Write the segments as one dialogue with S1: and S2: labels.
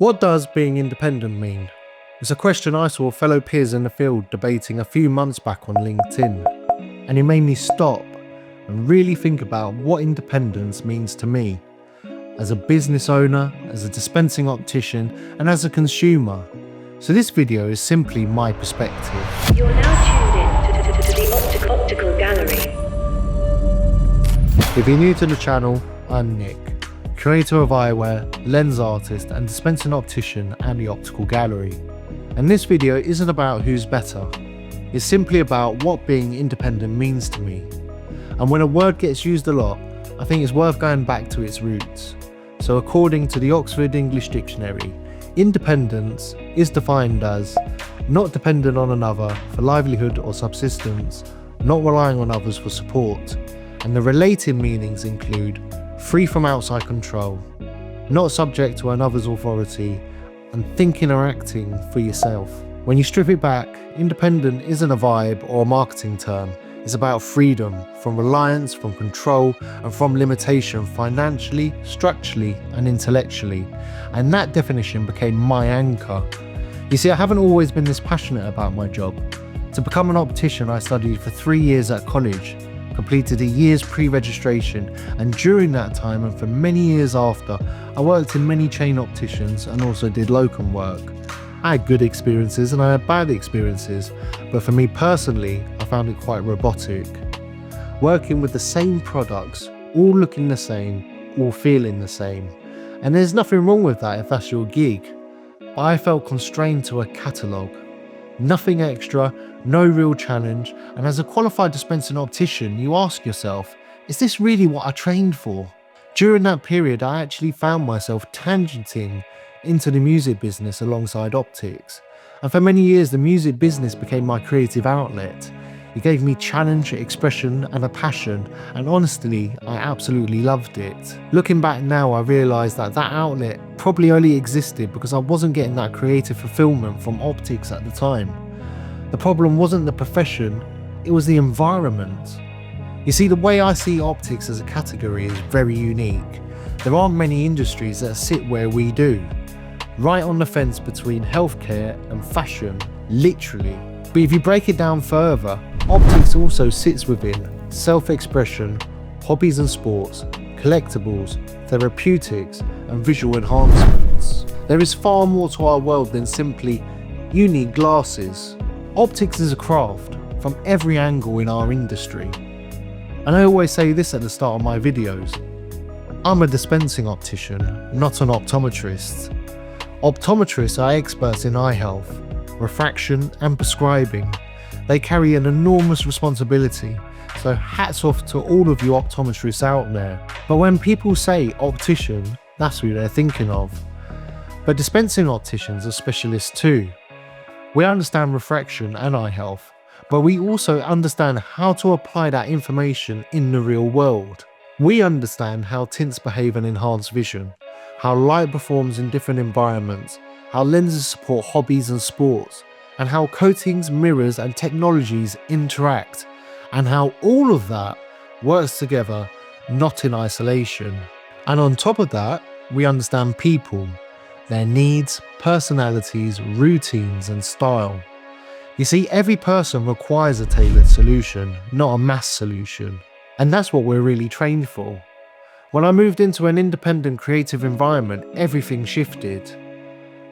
S1: What does being independent mean? It's a question I saw fellow peers in the field debating a few months back on LinkedIn, and it made me stop and really think about what independence means to me, as a business owner, as a dispensing optician, and as a consumer. So this video is simply my perspective.
S2: You're now tuned in to the Optical gallery.
S1: If you're new to the channel, I'm Nick, creator of Eyewear, lens artist and dispensing optician and the Optical gallery. And this video isn't about who's better, it's simply about what being independent means to me. And when a word gets used a lot, I think it's worth going back to its roots. So according to the Oxford English Dictionary, independence is defined as not dependent on another for livelihood or subsistence, not relying on others for support, and the related meanings include free from outside control, not subject to another's authority, and thinking or acting for yourself. When you strip it back, independent isn't a vibe or a marketing term. It's about freedom from reliance, from control, and from limitation financially, structurally, and intellectually. And that definition became my anchor. You see, I haven't always been this passionate about my job. To become an optician, I studied for 3 years at college, completed a year's pre-registration, and during that time and for many years after, I worked in many chain opticians and also did locum work. I had good experiences and I had bad experiences, but for me personally, I found it quite robotic. Working with the same products, all looking the same, all feeling the same. And there's nothing wrong with that if that's your gig, but I felt constrained to a catalogue. Nothing extra, no real challenge, and as a qualified dispensing optician, you ask yourself, is this really what I trained for? During that period, I actually found myself tangenting into the music business alongside optics. And for many years, the music business became my creative outlet. It gave me challenge, expression, and a passion, and honestly, I absolutely loved it. Looking back now, I realise that outlet probably only existed because I wasn't getting that creative fulfillment from optics at the time. The problem wasn't the profession, it was the environment. You see, the way I see optics as a category is very unique. There aren't many industries that sit where we do. Right on the fence between healthcare and fashion, literally. But if you break it down further, optics also sits within self-expression, hobbies and sports, collectibles, therapeutics, and visual enhancements. There is far more to our world than simply, you need glasses. Optics is a craft from every angle in our industry. And I always say this at the start of my videos. I'm a dispensing optician, not an optometrist. Optometrists are experts in eye health, refraction and prescribing. They carry an enormous responsibility, so hats off to all of you optometrists out there. But when people say optician, that's who they're thinking of. But dispensing opticians are specialists too. We understand refraction and eye health, but we also understand how to apply that information in the real world. We understand how tints behave and enhance vision, how light performs in different environments, how lenses support hobbies and sports, and how coatings, mirrors and technologies interact, and how all of that works together, not in isolation. And on top of that, we understand people, their needs, personalities, routines and style. You see, every person requires a tailored solution, not a mass solution. And that's what we're really trained for. When I moved into an independent creative environment, everything shifted.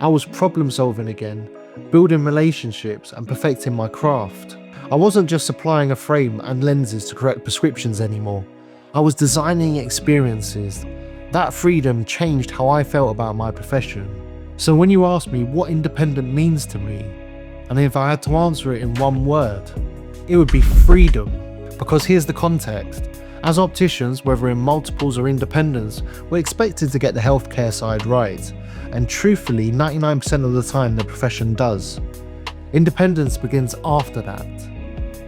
S1: I was problem solving again, building relationships and perfecting my craft. I wasn't just supplying a frame and lenses to correct prescriptions anymore. I was designing experiences. That freedom changed how I felt about my profession. So when you ask me what independent means to me, and if I had to answer it in one word, it would be freedom. Because here's the context. As opticians, whether in multiples or independents, we're expected to get the healthcare side right. And truthfully, 99% of the time the profession does. Independence begins after that.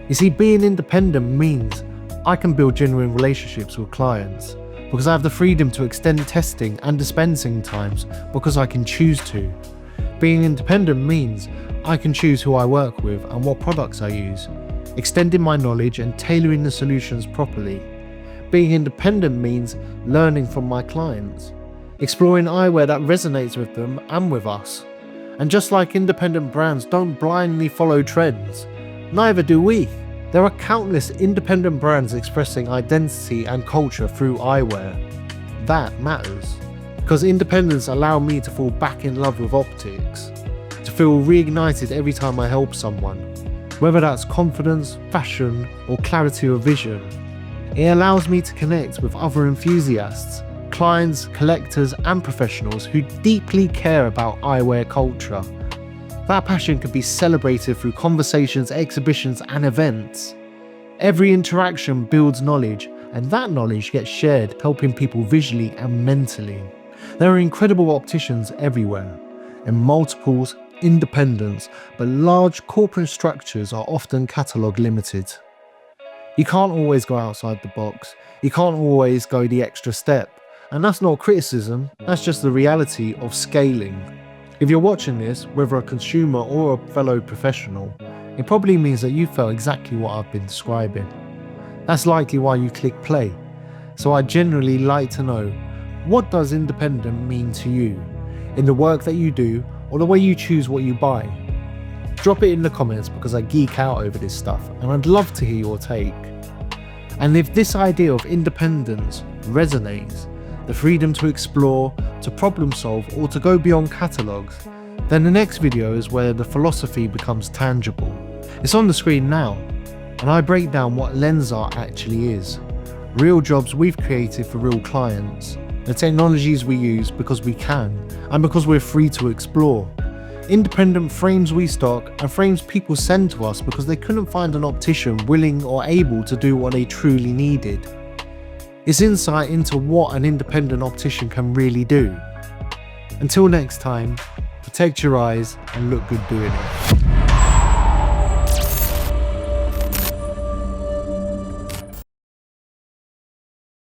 S1: You see, being independent means I can build genuine relationships with clients because I have the freedom to extend testing and dispensing times because I can choose to. Being independent means I can choose who I work with and what products I use, extending my knowledge and tailoring the solutions properly. Being independent means learning from my clients. exploring eyewear that resonates with them and with us. And just like independent brands don't blindly follow trends, neither do we. There are countless independent brands expressing identity and culture through eyewear. That matters, because independence allowed me to fall back in love with optics, to feel reignited every time I help someone, whether that's confidence, fashion, or clarity of vision. It allows me to connect with other enthusiasts, clients, collectors, and professionals who deeply care about eyewear culture. That passion can be celebrated through conversations, exhibitions, and events. Every interaction builds knowledge, and that knowledge gets shared, helping people visually and mentally. There are incredible opticians everywhere, in multiples, independents, but large corporate structures are often catalogue limited. You can't always go outside the box, you can't always go the extra step, and that's not criticism, that's just the reality of scaling. If you're watching this, whether a consumer or a fellow professional, it probably means that you felt exactly what I've been describing. That's likely why you click play. So I'd generally like to know, what does independent mean to you? In the work that you do, or the way you choose what you buy? Drop it in the comments because I geek out over this stuff and I'd love to hear your take. And if this idea of independence resonates, the freedom to explore, to problem solve, or to go beyond catalogues, then the next video is where the philosophy becomes tangible. It's on the screen now, and I break down what lens art actually is. Real jobs we've created for real clients, the technologies we use because we can, and because we're free to explore. Independent frames we stock, and frames people send to us because they couldn't find an optician willing or able to do what they truly needed. It's insight into what an independent optician can really do. Until next time, protect your eyes and look good doing it.